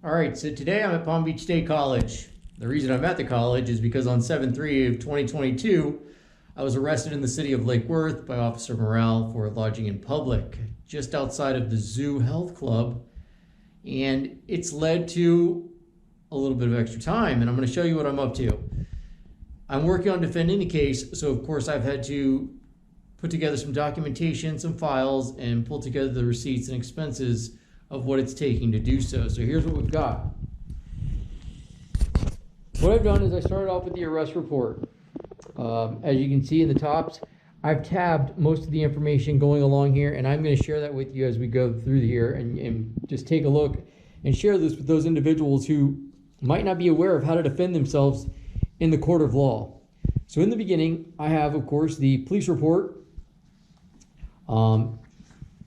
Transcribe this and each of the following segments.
All right, so today I'm at Palm Beach State College. The reason I'm at the college is because on 7/3 of 2022, I was arrested in the city of Lake Worth by Officer Morale for lodging in public, just outside of the Zoo Health Club. And it's led to a little bit of extra time, and I'm going to show you what I'm up to. I'm working on defending the case, so of course I've had to put together some documentation, some files, and pull together the receipts and expenses of what it's taking to do so. So here's what we've got. What I've done is I started off with the arrest report. As you can see in the tops, I've tabbed most of the information going along here, and I'm going to share that with you as we go through here and just take a look and share this with those individuals who might not be aware of how to defend themselves in the court of law. So in the beginning, I have, of course, the police report.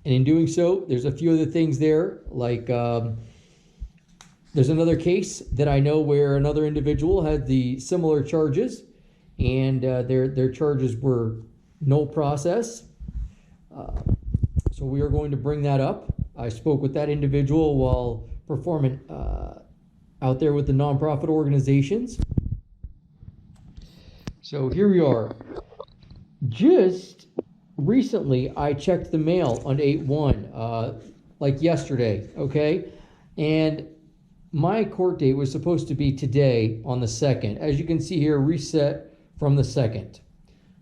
And in doing so, there's a few other things there, like there's another case that I know where another individual had the similar charges, and their charges were no process. So we are going to bring that up. I spoke with that individual while performing out there with the nonprofit organizations. So here we are. Just recently, I checked the mail on 8/1, like yesterday, okay? And my court date was supposed to be today on the 2nd. As you can see here, reset from the 2nd.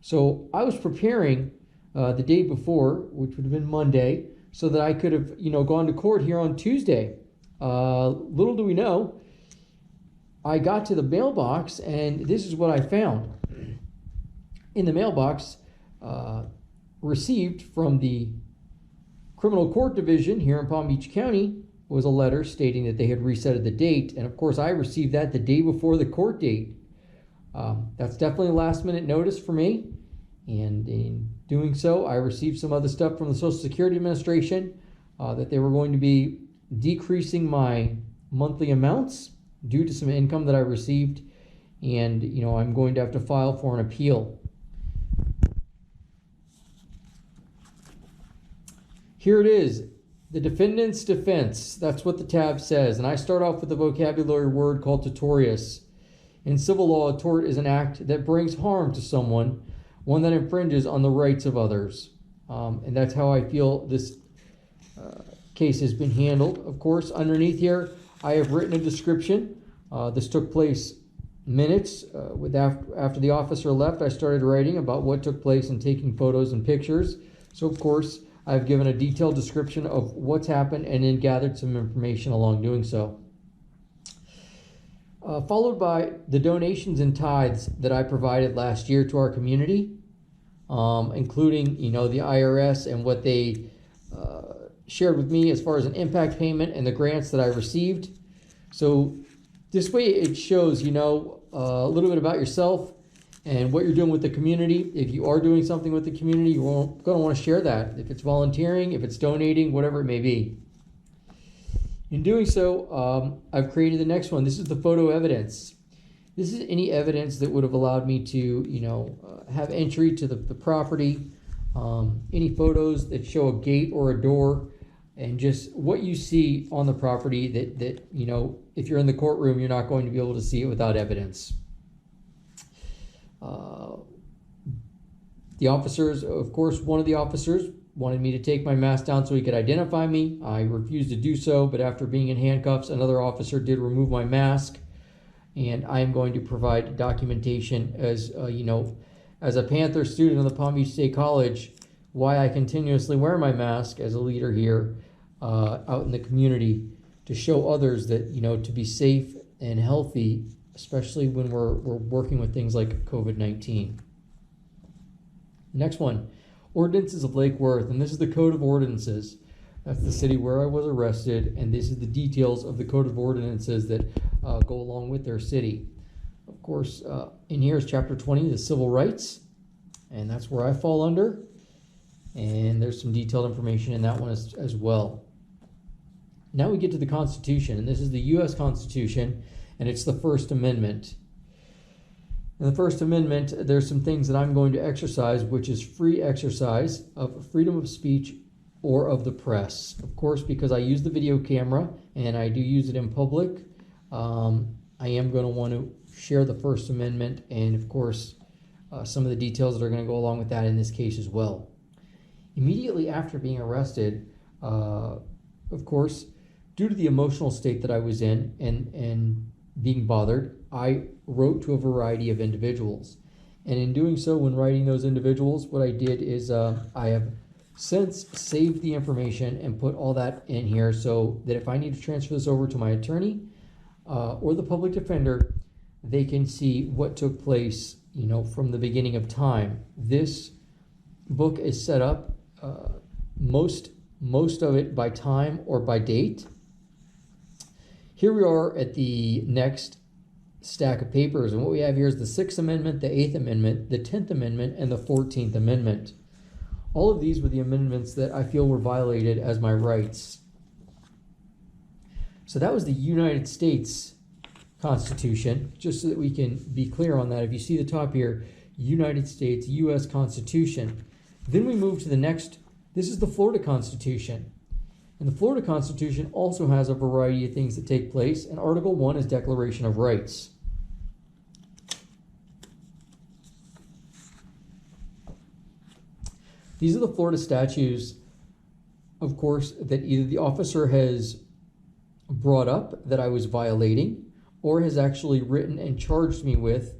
So I was preparing the day before, which would have been Monday, so that I could have, gone to court here on Tuesday. Little do we know, I got to the mailbox, and this is what I found. In the mailbox, received from the criminal court division here in Palm Beach County was a letter stating that they had resetted the date, and of course I received that the day before the court date. That's definitely a last minute notice for me, and in doing so I received some other stuff from the Social Security Administration that they were going to be decreasing my monthly amounts due to some income that I received, and I'm going to have to file for an appeal. Here it is, the defendant's defense. That's what the tab says. And I start off with the vocabulary word called tortious. In civil law, a tort is an act that brings harm to someone, one that infringes on the rights of others. And that's how I feel this case has been handled. Of course, underneath here, I have written a description. This took place minutes after the officer left. I started writing about what took place and taking photos and pictures. So, of course, I've given a detailed description of what's happened and then gathered some information along doing so. Followed by the donations and tithes that I provided last year to our community, including, the IRS and what they shared with me as far as an impact payment and the grants that I received. So this way it shows, a little bit about yourself and what you're doing with the community. If you are doing something with the community, you're going to want to share that. If it's volunteering, if it's donating, whatever it may be. In doing so, I've created the next one. This is the photo evidence. This is any evidence that would have allowed me to, have entry to the property. Any photos that show a gate or a door, and just what you see on the property that if you're in the courtroom, you're not going to be able to see it without evidence. The officers, of course, one of the officers wanted me to take my mask down so he could identify me. I refused to do so, but after being in handcuffs, another officer did remove my mask, and I am going to provide documentation as, as a Panther student of the Palm Beach State College, why I continuously wear my mask as a leader here out in the community to show others that, to be safe and healthy, especially when we're working with things like COVID-19. Next one, Ordinances of Lake Worth, and this is the Code of Ordinances. That's the city where I was arrested, and this is the details of the Code of Ordinances that go along with their city. Of course, in here is Chapter 20, the Civil Rights, and that's where I fall under, and there's some detailed information in that one as well. Now we get to the Constitution, and this is the U.S. Constitution, and it's the First Amendment. In the First Amendment, there's some things that I'm going to exercise, which is free exercise of freedom of speech or of the press. Of course, because I use the video camera and I do use it in public, I am going to want to share the First Amendment and, of course, some of the details that are going to go along with that in this case as well. Immediately after being arrested, of course, due to the emotional state that I was in and being bothered, I wrote to a variety of individuals. And in doing so, when writing those individuals, what I did is I have since saved the information and put all that in here so that if I need to transfer this over to my attorney or the public defender, they can see what took place, you know, from the beginning of time. This book is set up most of it by time or by date. Here we are at the next stack of papers, and what we have here is the 6th Amendment, the 8th Amendment, the 10th Amendment, and the 14th Amendment. All of these were the amendments that I feel were violated as my rights. So that was the United States Constitution, just so that we can be clear on that. If you see the top here, United States, U.S. Constitution. Then we move to the next. This is the Florida Constitution. And the Florida Constitution also has a variety of things that take place, and Article 1 is Declaration of Rights. These are the Florida statutes, of course, that either the officer has brought up that I was violating or has actually written and charged me with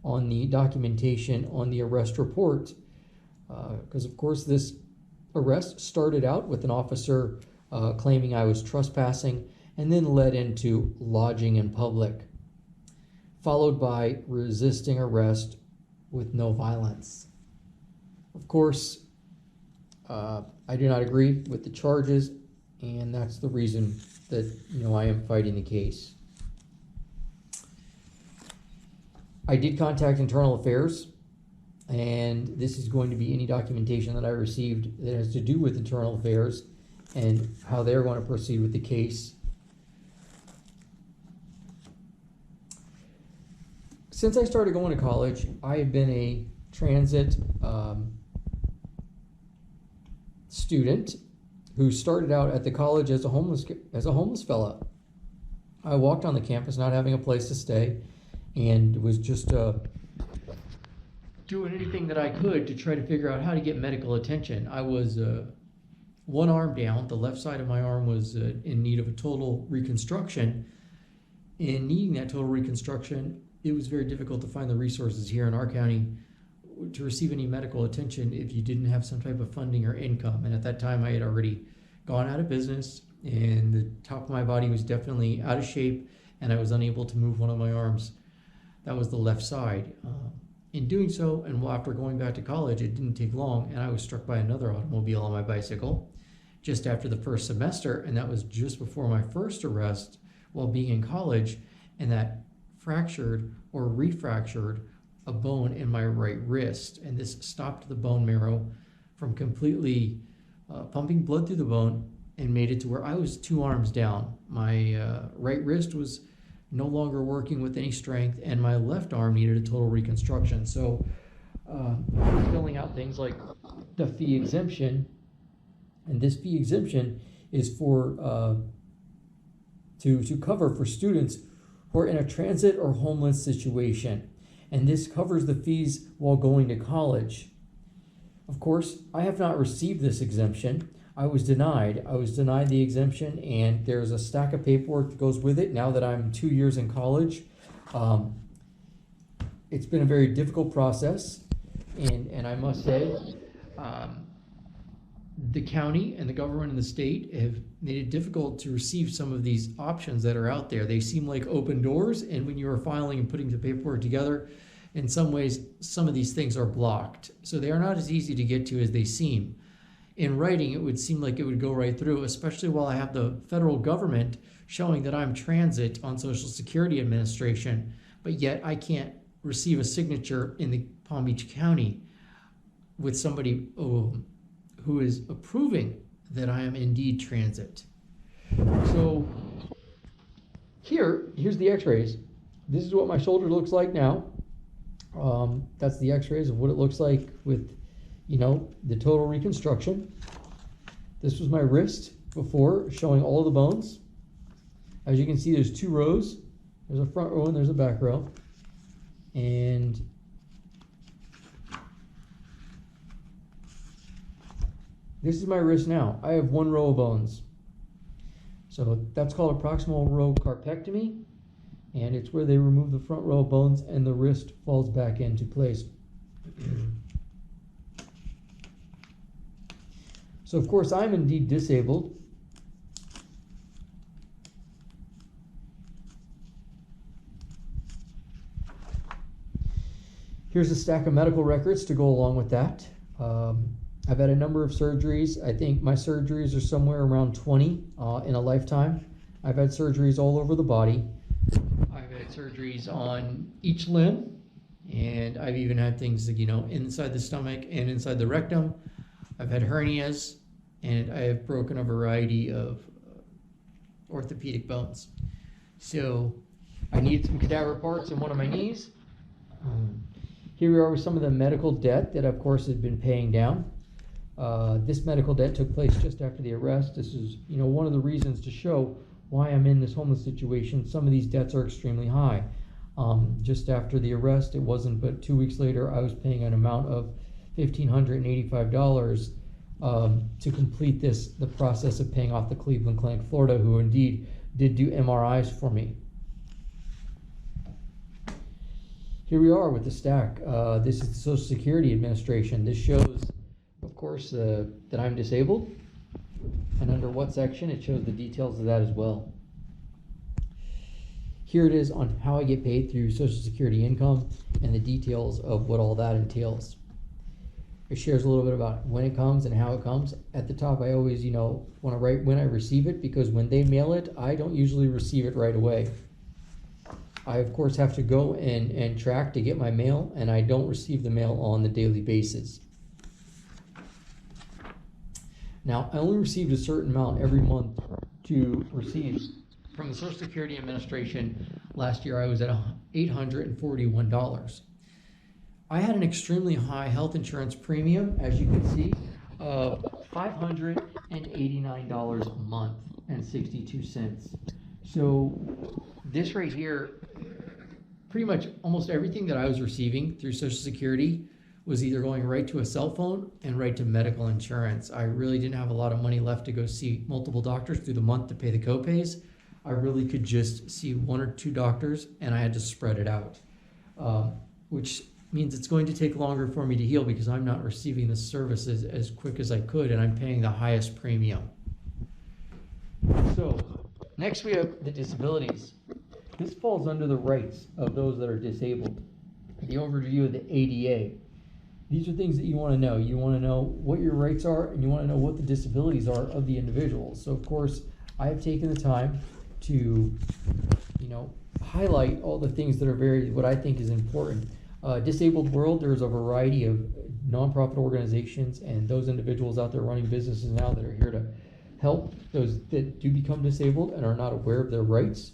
on the documentation on the arrest report. Because, of course, this arrest started out with an officer claiming I was trespassing and then led into lodging in public, followed by resisting arrest with no violence. Of course, I do not agree with the charges, and that's the reason that, you know, I am fighting the case. I did contact Internal Affairs, and this is going to be any documentation that I received that has to do with Internal Affairs and how they're going to proceed with the case. Since I started going to college, I have been a transit student who started out at the college as a homeless fella. I walked on the campus not having a place to stay and was just doing anything that I could to try to figure out how to get medical attention. I was one arm down. The left side of my arm was in need of a total reconstruction. In needing that total reconstruction, it was very difficult to find the resources here in our county to receive any medical attention if you didn't have some type of funding or income. And at that time, I had already gone out of business, and the top of my body was definitely out of shape, and I was unable to move one of my arms. That was the left side. In doing so, and after going back to college, it didn't take long, and I was struck by another automobile on my bicycle just after the first semester, and that was just before my first arrest while being in college, and that fractured or refractured a bone in my right wrist, and this stopped the bone marrow from completely pumping blood through the bone and made it to where I was 2 arms down. My right wrist was no longer working with any strength, and my left arm needed a total reconstruction. So I was filling out things like the fee exemption, and this fee exemption is for to cover for students who are in a transit or homeless situation, and this covers the fees while going to college. Of course, I have not received this exemption. I was denied the exemption, and there's a stack of paperwork that goes with it now that I'm 2 years in college. It's been a very difficult process, and I must say, the county and the government and the state have made it difficult to receive some of these options that are out there. They seem like open doors, and when you are filing and putting the paperwork together, in some ways, some of these things are blocked. So they are not as easy to get to as they seem. In writing, it would seem like it would go right through, especially while I have the federal government showing that I'm transit on Social Security Administration, but yet I can't receive a signature in the Palm Beach County with somebody who is approving that I am indeed transit. So here's the x-rays. This is what my shoulder looks like now. That's the x-rays of what it looks like with, you know, the total reconstruction. This was my wrist before, showing all the bones. As you can see, there's 2 rows. There's a front row and there's a back row. And this is my wrist now. I have 1 row of bones. So that's called a proximal row carpectomy. And it's where they remove the front row of bones and the wrist falls back into place. So of course I'm indeed disabled. Here's a stack of medical records to go along with that. I've had a number of surgeries. I think my surgeries are somewhere around 20 in a lifetime. I've had surgeries all over the body. I've had surgeries on each limb, and I've even had things like, inside the stomach and inside the rectum. I've had hernias, and I have broken a variety of orthopedic bones. So I need some cadaver parts in one of my knees. Here we are with some of the medical debt that, of course, has been paying down. This medical debt took place just after the arrest. This is, one of the reasons to show why I'm in this homeless situation. Some of these debts are extremely high. Just after the arrest, it wasn't but 2 weeks later, I was paying an amount of $1,585 to complete the process of paying off the Cleveland Clinic, Florida, who indeed did do MRIs for me. Here we are with the stack. This is the Social Security Administration. This shows, of course, that I'm disabled, and under what section. It shows the details of that as well. Here it is on how I get paid through Social Security income and the details of what all that entails. It shares a little bit about when it comes and how it comes. At the top, I always, want to write when I receive it, because when they mail it, I don't usually receive it right away. I, of course, have to go and track to get my mail, and I don't receive the mail on the daily basis. Now, I only received a certain amount every month to receive from the Social Security Administration. Last year, I was at $841. I had an extremely high health insurance premium, as you can see, of $589 a month and 62 cents. So this right here, pretty much almost everything that I was receiving through Social Security was either going right to a cell phone and right to medical insurance. I really didn't have a lot of money left to go see multiple doctors through the month to pay the copays. I really could just see 1 or 2 doctors, and I had to spread it out, which means it's going to take longer for me to heal because I'm not receiving the services as quick as I could, and I'm paying the highest premium. So next we have the disabilities. This falls under the rights of those that are disabled. The overview of the ADA. These are things that you want to know. You want to know what your rights are, and you want to know what the disabilities are of the individual. So of course, I have taken the time to, highlight all the things that are what I think is important. Disabled World, there's a variety of nonprofit organizations and those individuals out there running businesses now that are here to help those that do become disabled and are not aware of their rights.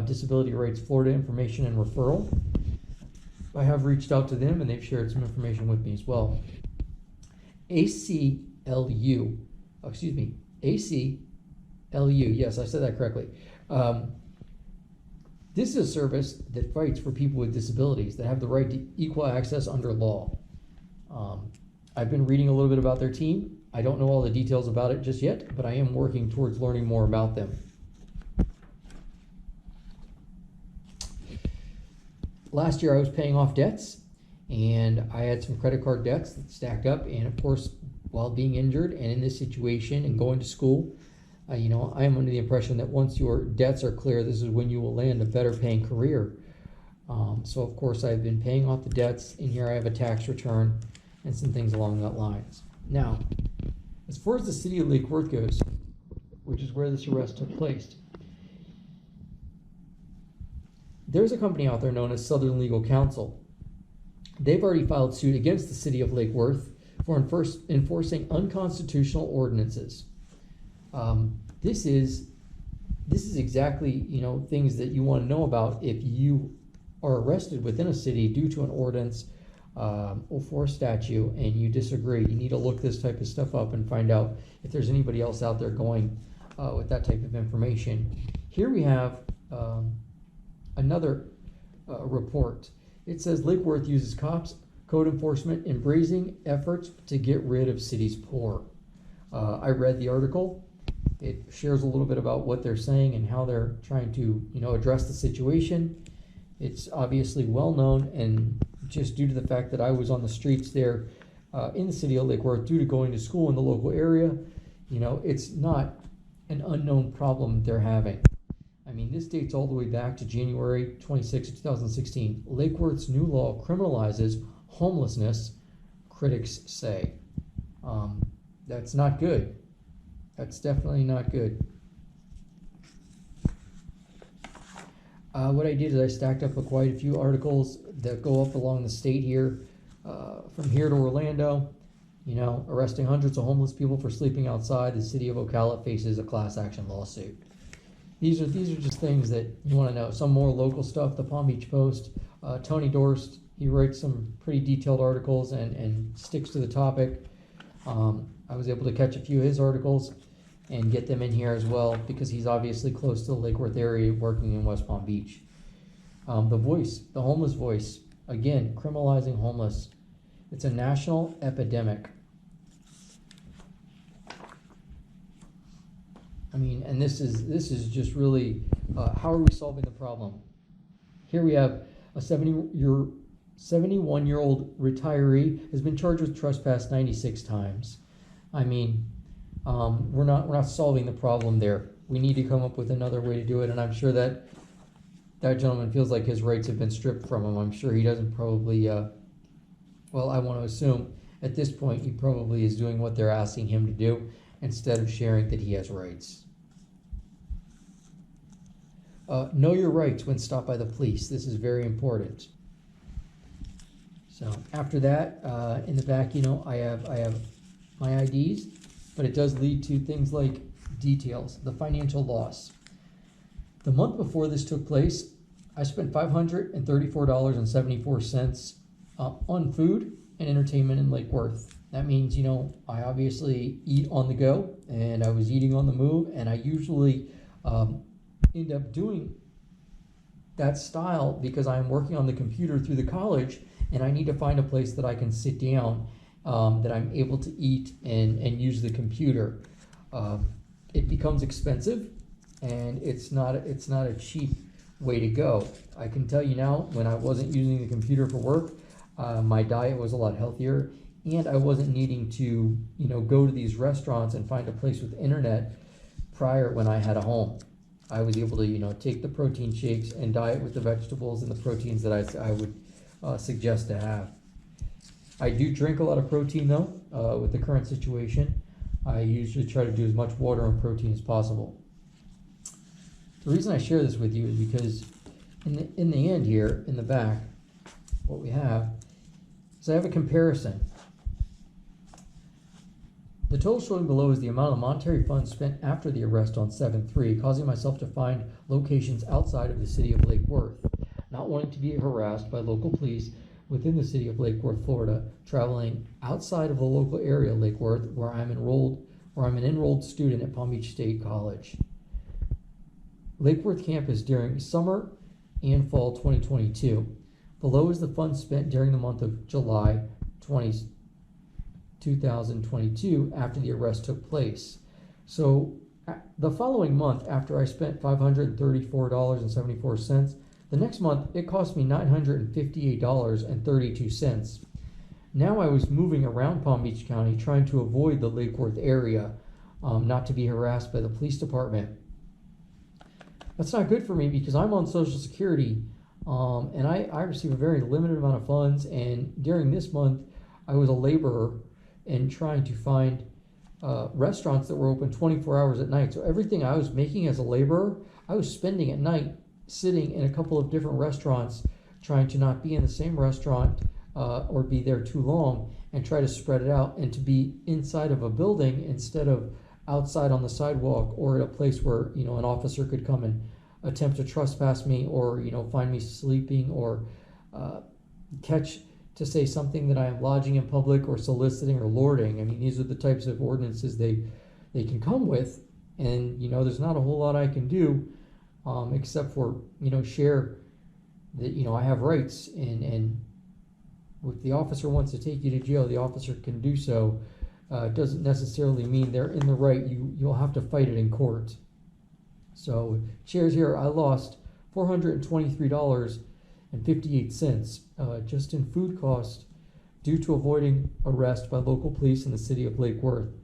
Disability Rights Florida Information and Referral. I have reached out to them and they've shared some information with me as well. ACLU, yes, I said that correctly. This is a service that fights for people with disabilities that have the right to equal access under law. I've been reading a little bit about their team. I don't know all the details about it just yet, but I am working towards learning more about them. Last year I was paying off debts, and I had some credit card debts that stacked up, and of course, while being injured and in this situation and going to school, I am under the impression that once your debts are clear, this is when you will land a better paying career. So of course I've been paying off the debts. In here I have a tax return and some things along that lines. Now, as far as the city of Lake Worth goes, which is where this arrest took place, there's a company out there known as Southern Legal Counsel. They've already filed suit against the city of Lake Worth for enforcing unconstitutional ordinances. This is exactly, things that you want to know about if you are arrested within a city due to an ordinance or for a statue and you disagree, you need to look this type of stuff up and find out if there's anybody else out there going with that type of information. Here we have another report. It says Lake Worth uses cops, code enforcement, and brazen efforts to get rid of city's poor. I read the article. It shares a little bit about what they're saying and how they're trying to, address the situation. It's obviously well known, and just due to the fact that I was on the streets there in the city of Lake Worth due to going to school in the local area, it's not an unknown problem they're having. I mean, this dates all the way back to January 26, 2016. Lake Worth's new law criminalizes homelessness, critics say. That's not good. That's definitely not good. What I did is I stacked up quite a few articles that go up along the state here, from here to Orlando. Arresting hundreds of homeless people for sleeping outside. The city of Ocala faces a class action lawsuit. These are just things that you want to know. Some more local stuff. The Palm Beach Post. Tony Dorst, he writes some pretty detailed articles and sticks to the topic. I was able to catch a few of his articles and get them in here as well because he's obviously close to the Lake Worth area working in West Palm Beach. The Voice, the homeless voice, again, criminalizing homeless. It's a national epidemic. I mean, and this is just really, how are we solving the problem? Here we have a 71-year-old retiree has been charged with trespass 96 times. I mean, we're not solving the problem there. We need to come up with another way to do it, and I'm sure that gentleman feels like his rights have been stripped from him. I'm sure he doesn't probably, well, I want to assume at this point he probably is doing what they're asking him to do instead of sharing that he has rights. Know your rights when stopped by the police. This is very important. So after that, in the back, I have my IDs, but it does lead to things like details, the financial loss. The month before this took place, I spent $534.74 on food and entertainment in Lake Worth. That means, I obviously eat on the go, and I was eating on the move, and I usually end up doing that style because I'm working on the computer through the college, and I need to find a place that I can sit down, that I'm able to eat and use the computer. It becomes expensive, and it's not a cheap way to go. I can tell you now, when I wasn't using the computer for work, my diet was a lot healthier, and I wasn't needing to, go to these restaurants and find a place with internet prior when I had a home. I was able to, take the protein shakes and diet with the vegetables and the proteins that I would suggest to have. I do drink a lot of protein though, with the current situation. I usually try to do as much water and protein as possible. The reason I share this with you is because in the end here, in the back, what we have is I have a comparison. The total showing below is the amount of monetary funds spent after the arrest on 7/3, causing myself to find locations outside of the city of Lake Worth, not wanting to be harassed by local police within the city of Lake Worth, Florida, traveling outside of the local area of Lake Worth, where I'm an enrolled student at Palm Beach State College. Lake Worth campus during summer and fall 2022. Below is the funds spent during the month of July 2022 after the arrest took place. So the following month, after I spent $534.74, the next month it cost me $958.32. Now I was moving around Palm Beach County trying to avoid the Lake Worth area, not to be harassed by the police department. That's not good for me because I'm on Social Security, and I receive a very limited amount of funds, and during this month I was a laborer and trying to find restaurants that were open 24 hours at night. So everything I was making as a laborer, I was spending at night sitting in a couple of different restaurants, trying to not be in the same restaurant or be there too long, and try to spread it out and to be inside of a building instead of outside on the sidewalk or at a place where an officer could come and attempt to trespass me or find me sleeping or catch to say something that I am lodging in public or soliciting or lording. I mean, these are the types of ordinances they can come with, and there's not a whole lot I can do except for share that I have rights, and if the officer wants to take you to jail, the officer can do so. It doesn't necessarily mean they're in the right. You'll have to fight it in court. So shares here, I lost $423.58 just in food costs due to avoiding arrest by local police in the city of Lake Worth,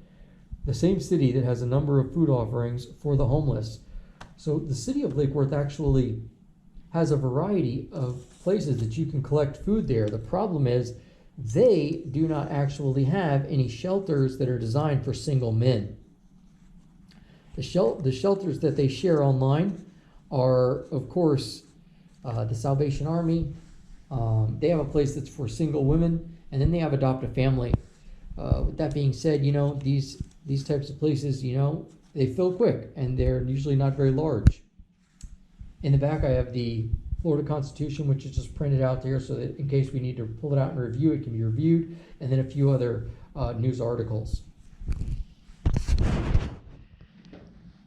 the same city that has a number of food offerings for the homeless. So the city of Lake Worth actually has a variety of places that you can collect food there. The problem is they do not actually have any shelters that are designed for single men. The shelters that they share online are, of course, the Salvation Army. They have a place that's for single women, and then they have Adopt a Family. With that being said, these types of places, they fill quick, and they're usually not very large. In the back, I have the Florida Constitution, which is just printed out there so that in case we need to pull it out and review, it can be reviewed, and then a few other news articles.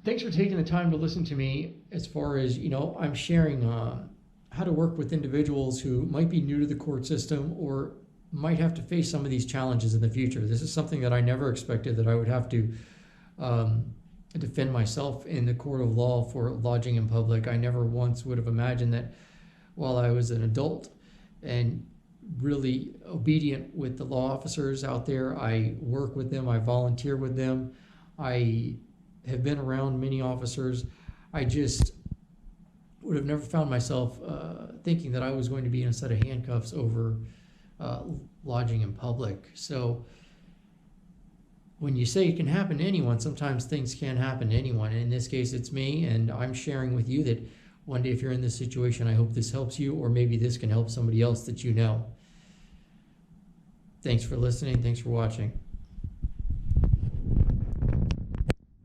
Thanks for taking the time to listen to me as far as, I'm sharing how to work with individuals who might be new to the court system or might have to face some of these challenges in the future. This is something that I never expected that I would have to defend myself in the court of law for lodging in public. I never once would have imagined that while I was an adult and really obedient with the law officers out there, I work with them, I volunteer with them, I have been around many officers. I just would have never found myself thinking that I was going to be in a set of handcuffs over lodging in public. So when you say it can happen to anyone, sometimes things can happen to anyone. And in this case, it's me, and I'm sharing with you that one day if you're in this situation, I hope this helps you, or maybe this can help somebody else that you know. Thanks for listening. Thanks for watching.